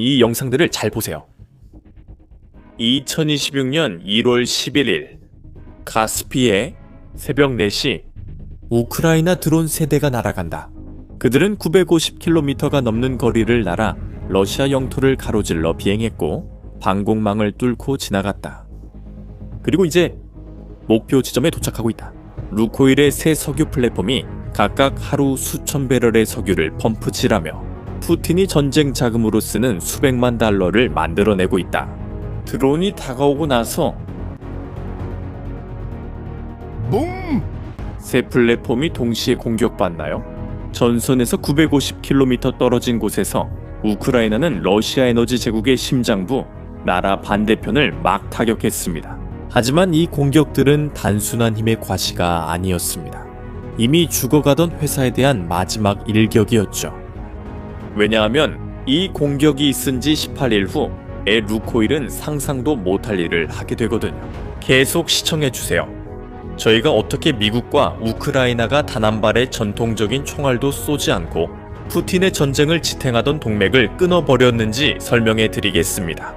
이 영상들을 잘 보세요. 2026년 1월 11일 카스피에 새벽 4시 우크라이나 드론 세대가 날아간다. 그들은 950km가 넘는 거리를 날아 러시아 영토를 가로질러 비행했고 방공망을 뚫고 지나갔다. 그리고 이제 목표 지점에 도착하고 있다. 루코일의 새 석유 플랫폼이 각각 하루 수천 배럴의 석유를 펌프질하며 푸틴이 전쟁 자금으로 쓰는 수백만 달러를 만들어내고 있다. 드론이 다가오고 나서 붐! 새 플랫폼이 동시에 공격받나요? 전선에서 950km 떨어진 곳에서 우크라이나는 러시아 에너지 제국의 심장부 나라 반대편을 막 타격했습니다. 하지만 이 공격들은 단순한 힘의 과시가 아니었습니다. 이미 죽어가던 회사에 대한 마지막 일격이었죠. 왜냐하면 이 공격이 있은 지 18일 후에 루코일은 상상도 못할 일을 하게 되거든요. 계속 시청해주세요. 저희가 어떻게 미국과 우크라이나가 단 한 발의 전통적인 총알도 쏘지 않고 푸틴의 전쟁을 지탱하던 동맥을 끊어버렸는지 설명해 드리겠습니다.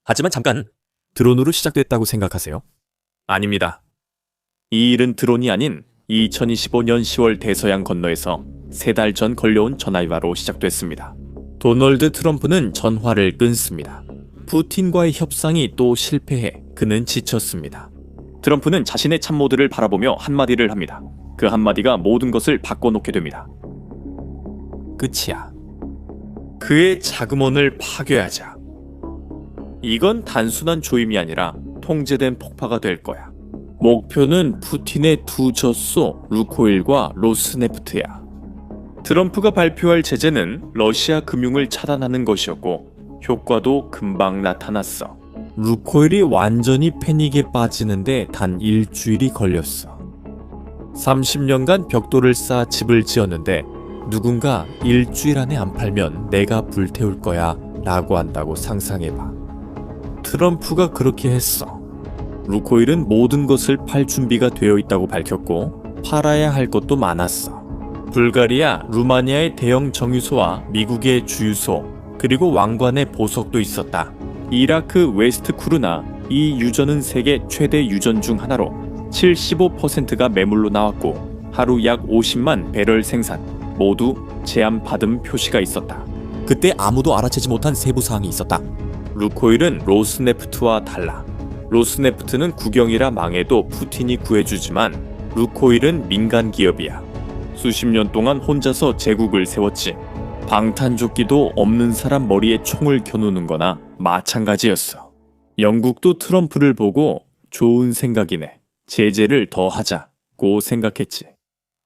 하지만 잠깐, 드론으로 시작됐다고 생각하세요? 아닙니다. 이 일은 드론이 아닌 2025년 10월 대서양 건너에서 3달 전 걸려온 전화위화로 시작됐습니다. 도널드 트럼프는 전화를 끊습니다. 푸틴과의 협상이 또 실패해 그는 지쳤습니다. 트럼프는 자신의 참모들을 바라보며 한마디를 합니다. 그 한마디가 모든 것을 바꿔놓게 됩니다. 끝이야. 그의 자금원을 파괴하자. 이건 단순한 조임이 아니라 통제된 폭파가 될 거야. 목표는 푸틴의 두 젖소 루코일과 로스네프트야. 트럼프가 발표할 제재는 러시아 금융을 차단하는 것이었고 효과도 금방 나타났어. 루코일이 완전히 패닉에 빠지는데 단 일주일이 걸렸어. 30년간 벽돌을 쌓아 집을 지었는데 누군가 일주일 안에 안 팔면 내가 불태울 거야 라고 한다고 상상해봐. 트럼프가 그렇게 했어. 루코일은 모든 것을 팔 준비가 되어 있다고 밝혔고 팔아야 할 것도 많았어. 불가리아, 루마니아의 대형 정유소와 미국의 주유소, 그리고 왕관의 보석도 있었다. 이라크 웨스트 쿠르나, 이 유전은 세계 최대 유전 중 하나로 75%가 매물로 나왔고 하루 약 50만 배럴 생산, 모두 제한받음 표시가 있었다. 그때 아무도 알아채지 못한 세부 사항이 있었다. 루코일은 로스네프트와 달라. 로스네프트는 국영이라 망해도 푸틴이 구해주지만 루코일은 민간 기업이야. 수십 년 동안 혼자서 제국을 세웠지. 방탄조끼도 없는 사람 머리에 총을 겨누는 거나 마찬가지였어. 영국도 트럼프를 보고 좋은 생각이네. 제재를 더 하자고 생각했지.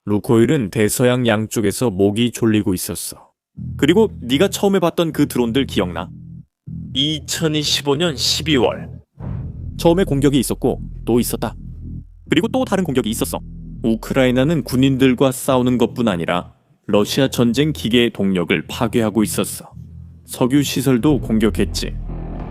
루코일은 대서양 양쪽에서 목이 졸리고 있었어. 그리고 네가 처음에 봤던 그 드론들 기억나? 2025년 12월. 처음에 공격이 있었고 또 있었다. 그리고 또 다른 공격이 있었어. 우크라이나는 군인들과 싸우는 것뿐 아니라 러시아 전쟁 기계의 동력을 파괴하고 있었어. 석유 시설도 공격했지.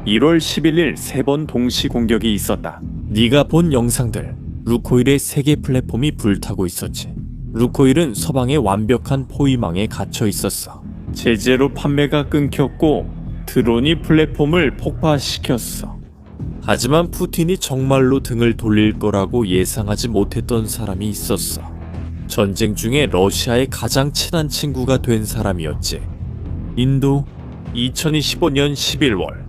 1월 11일 3번 동시 공격이 있었다. 네가 본 영상들, 루코일의 세계 플랫폼이 불타고 있었지. 루코일은 서방의 완벽한 포위망에 갇혀 있었어. 제재로 판매가 끊겼고 드론이 플랫폼을 폭파시켰어. 하지만 푸틴이 정말로 등을 돌릴 거라고 예상하지 못했던 사람이 있었어. 전쟁 중에 러시아의 가장 친한 친구가 된 사람이었지. 인도. 2025년 11월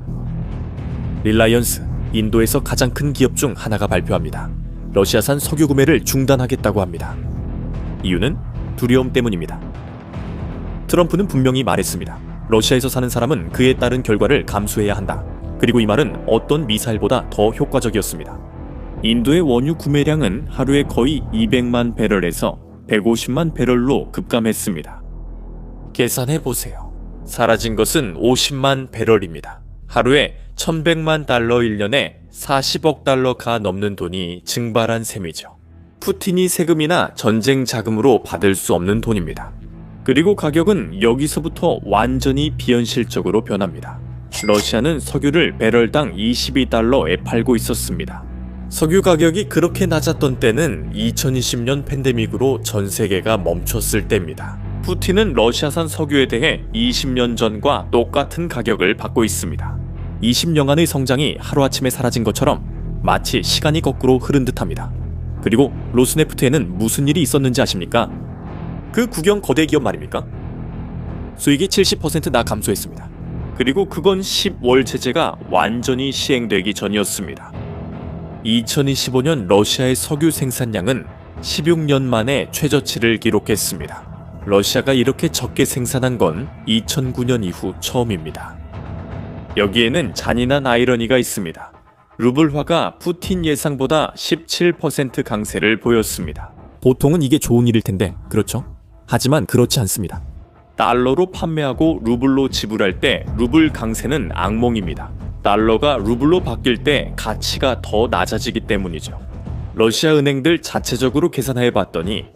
릴라이언스, 인도에서 가장 큰 기업 중 하나가 발표합니다. 러시아산 석유 구매를 중단하겠다고 합니다. 이유는 두려움 때문입니다. 트럼프는 분명히 말했습니다. 러시아에서 사는 사람은 그에 따른 결과를 감수해야 한다. 그리고 이 말은 어떤 미사일보다 더 효과적이었습니다. 인도의 원유 구매량은 하루에 거의 200만 배럴에서 150만 배럴로 급감했습니다. 계산해보세요. 사라진 것은 50만 배럴입니다. 하루에 1100만 달러 1년에 40억 달러가 넘는 돈이 증발한 셈이죠. 푸틴이 세금이나 전쟁 자금으로 받을 수 없는 돈입니다. 그리고 가격은 여기서부터 완전히 비현실적으로 변합니다. 러시아는 석유를 배럴당 22달러에 팔고 있었습니다. 석유 가격이 그렇게 낮았던 때는 2020년 팬데믹으로 전 세계가 멈췄을 때입니다. 푸틴은 러시아산 석유에 대해 20년 전과 똑같은 가격을 받고 있습니다. 20년간의 성장이 하루아침에 사라진 것처럼 마치 시간이 거꾸로 흐른 듯합니다. 그리고 로스네프트에는 무슨 일이 있었는지 아십니까? 그 국영 거대 기업 말입니까? 수익이 70%나 감소했습니다. 그리고 그건 10월 제재가 완전히 시행되기 전이었습니다. 2025년 러시아의 석유 생산량은 16년 만에 최저치를 기록했습니다. 러시아가 이렇게 적게 생산한 건 2009년 이후 처음입니다. 여기에는 잔인한 아이러니가 있습니다. 루블화가 푸틴 예상보다 17% 강세를 보였습니다. 보통은 이게 좋은 일일 텐데, 그렇죠? 하지만 그렇지 않습니다. 달러로 판매하고 루블로 지불할 때 루블 강세는 악몽입니다. 달러가 루블로 바뀔 때 가치가 더 낮아지기 때문이죠. 러시아 은행들 자체적으로 계산해 봤더니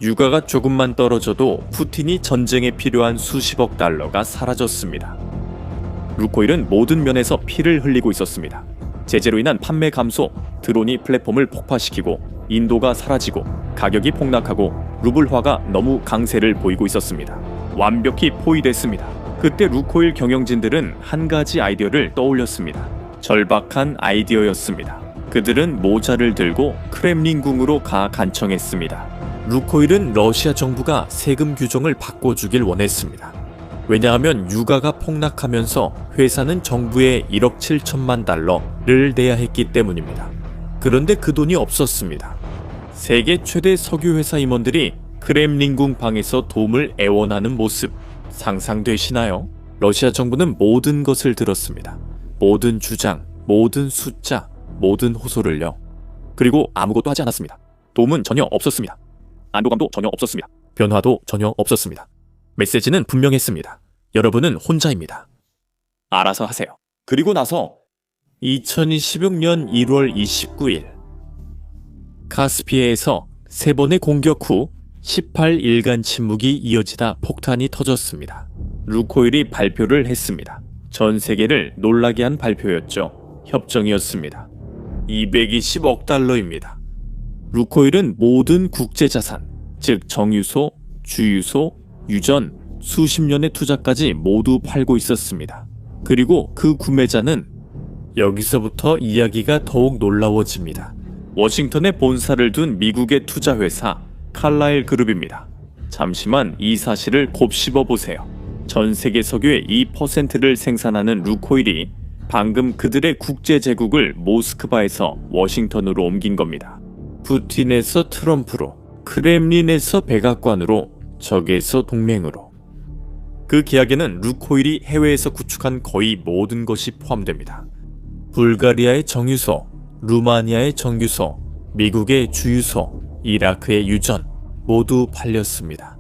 유가가 조금만 떨어져도 푸틴이 전쟁에 필요한 수십억 달러가 사라졌습니다. 루코일은 모든 면에서 피를 흘리고 있었습니다. 제재로 인한 판매 감소, 드론이 플랫폼을 폭파시키고 인도가 사라지고 가격이 폭락하고 루블화가 너무 강세를 보이고 있었습니다. 완벽히 포위됐습니다. 그때 루코일 경영진들은 한 가지 아이디어를 떠올렸습니다. 절박한 아이디어였습니다. 그들은 모자를 들고 크렘린궁으로 가 간청했습니다. 루코일은 러시아 정부가 세금 규정을 바꿔주길 원했습니다. 왜냐하면 유가가 폭락하면서 회사는 정부에 1억 7천만 달러를 내야 했기 때문입니다. 그런데 그 돈이 없었습니다. 세계 최대 석유회사 임원들이 크렘린궁 방에서 도움을 애원하는 모습 상상되시나요? 러시아 정부는 모든 것을 들었습니다. 모든 주장, 모든 숫자, 모든 호소를요. 그리고 아무것도 하지 않았습니다. 도움은 전혀 없었습니다. 안도감도 전혀 없었습니다. 변화도 전혀 없었습니다. 메시지는 분명했습니다. 여러분은 혼자입니다. 알아서 하세요. 그리고 나서 2026년 1월 29일 카스피해에서 3번의 공격 후 18일간 침묵이 이어지다 폭탄이 터졌습니다. 루코일이 발표를 했습니다. 전 세계를 놀라게 한 발표였죠. 협정이었습니다. 220억 달러입니다. 루코일은 모든 국제자산, 즉 정유소, 주유소, 유전, 수십 년의 투자까지 모두 팔고 있었습니다. 그리고 그 구매자는 여기서부터 이야기가 더욱 놀라워집니다. 워싱턴에 본사를 둔 미국의 투자회사 칼라일 그룹입니다. 잠시만 이 사실을 곱씹어 보세요. 전 세계 석유의 2%를 생산하는 루코일이 방금 그들의 국제 제국을 모스크바에서 워싱턴으로 옮긴 겁니다. 푸틴에서 트럼프로, 크렘린에서 백악관으로, 적에서 동맹으로. 그 계약에는 루코일이 해외에서 구축한 거의 모든 것이 포함됩니다. 불가리아의 정유소, 루마니아의 정유소, 미국의 주유소, 이라크의 유전 모두 팔렸습니다.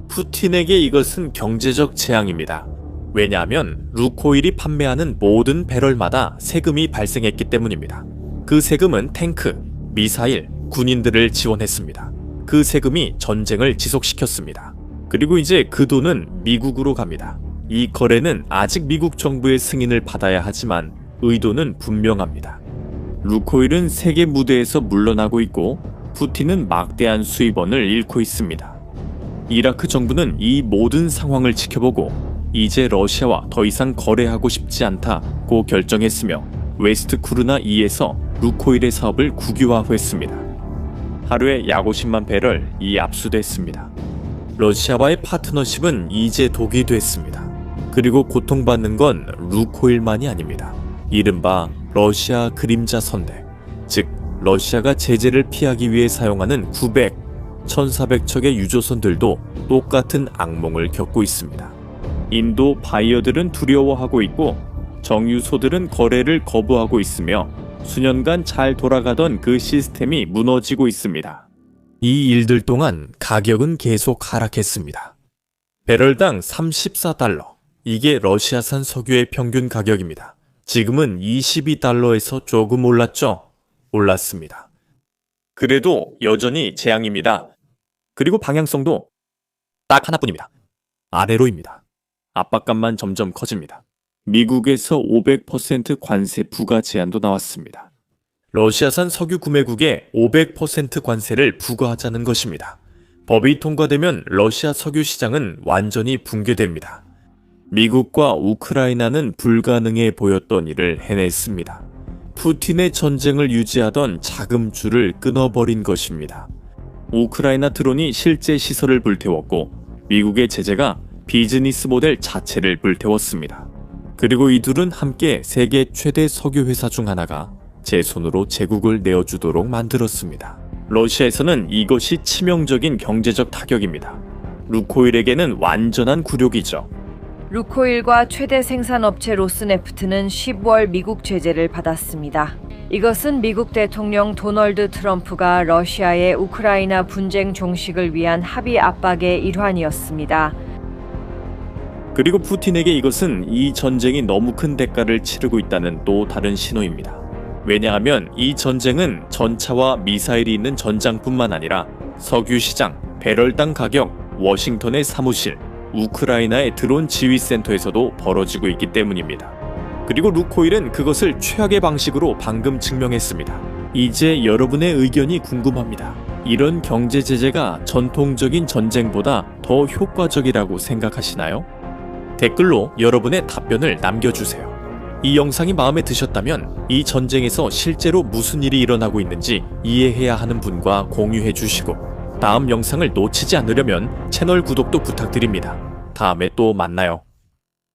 푸틴에게 이것은 경제적 재앙입니다. 왜냐하면 루코일이 판매하는 모든 배럴마다 세금이 발생했기 때문입니다. 그 세금은 탱크, 미사일, 군인들을 지원했습니다. 그 세금이 전쟁을 지속시켰습니다. 그리고 이제 그 돈은 미국으로 갑니다. 이 거래는 아직 미국 정부의 승인을 받아야 하지만 의도는 분명합니다. 루코일은 세계 무대에서 물러나고 있고 푸틴은 막대한 수입원을 잃고 있습니다. 이라크 정부는 이 모든 상황을 지켜보고 이제 러시아와 더 이상 거래하고 싶지 않다고 결정했으며 웨스트 쿠르나 2에서 루코일의 사업을 국유화했습니다. 하루에 약 50만 배럴이 압수됐습니다. 러시아와의 파트너십은 이제 독이 됐습니다. 그리고 고통받는 건 루코일만이 아닙니다. 이른바 러시아 그림자 선대, 즉 러시아가 제재를 피하기 위해 사용하는 900, 1400척의 유조선들도 똑같은 악몽을 겪고 있습니다. 인도 바이어들은 두려워하고 있고 정유소들은 거래를 거부하고 있으며 수년간 잘 돌아가던 그 시스템이 무너지고 있습니다. 이 일들 동안 가격은 계속 하락했습니다. 배럴당 34달러, 이게 러시아산 석유의 평균 가격입니다. 지금은 22달러에서 조금 올랐죠? 올랐습니다. 그래도 여전히 재앙입니다. 그리고 방향성도 딱 하나뿐입니다. 아래로입니다. 압박감만 점점 커집니다. 미국에서 500% 관세 부과 제한도 나왔습니다. 러시아산 석유 구매국에 500% 관세를 부과하자는 것입니다. 법이 통과되면 러시아 석유 시장은 완전히 붕괴됩니다. 미국과 우크라이나는 불가능해 보였던 일을 해냈습니다. 푸틴의 전쟁을 유지하던 자금줄을 끊어버린 것입니다. 우크라이나 드론이 실제 시설을 불태웠고 미국의 제재가 비즈니스 모델 자체를 불태웠습니다. 그리고 이 둘은 함께 세계 최대 석유 회사 중 하나가 제 손으로 제국을 내어주도록 만들었습니다. 러시아에서는 이것이 치명적인 경제적 타격입니다. 루코일에게는 완전한 굴욕이죠. 루코일과 최대 생산업체 로스네프트는 10월 미국 제재를 받았습니다. 이것은 미국 대통령 도널드 트럼프가 러시아의 우크라이나 분쟁 종식을 위한 합의 압박의 일환이었습니다. 그리고 푸틴에게 이것은 이 전쟁이 너무 큰 대가를 치르고 있다는 또 다른 신호입니다. 왜냐하면 이 전쟁은 전차와 미사일이 있는 전장뿐만 아니라 석유 시장, 배럴당 가격, 워싱턴의 사무실, 우크라이나의 드론 지휘센터에서도 벌어지고 있기 때문입니다. 그리고 루코일은 그것을 최악의 방식으로 방금 증명했습니다. 이제 여러분의 의견이 궁금합니다. 이런 경제 제재가 전통적인 전쟁보다 더 효과적이라고 생각하시나요? 댓글로 여러분의 답변을 남겨주세요. 이 영상이 마음에 드셨다면 이 전쟁에서 실제로 무슨 일이 일어나고 있는지 이해해야 하는 분과 공유해 주시고 다음 영상을 놓치지 않으려면 채널 구독도 부탁드립니다. 다음에 또 만나요.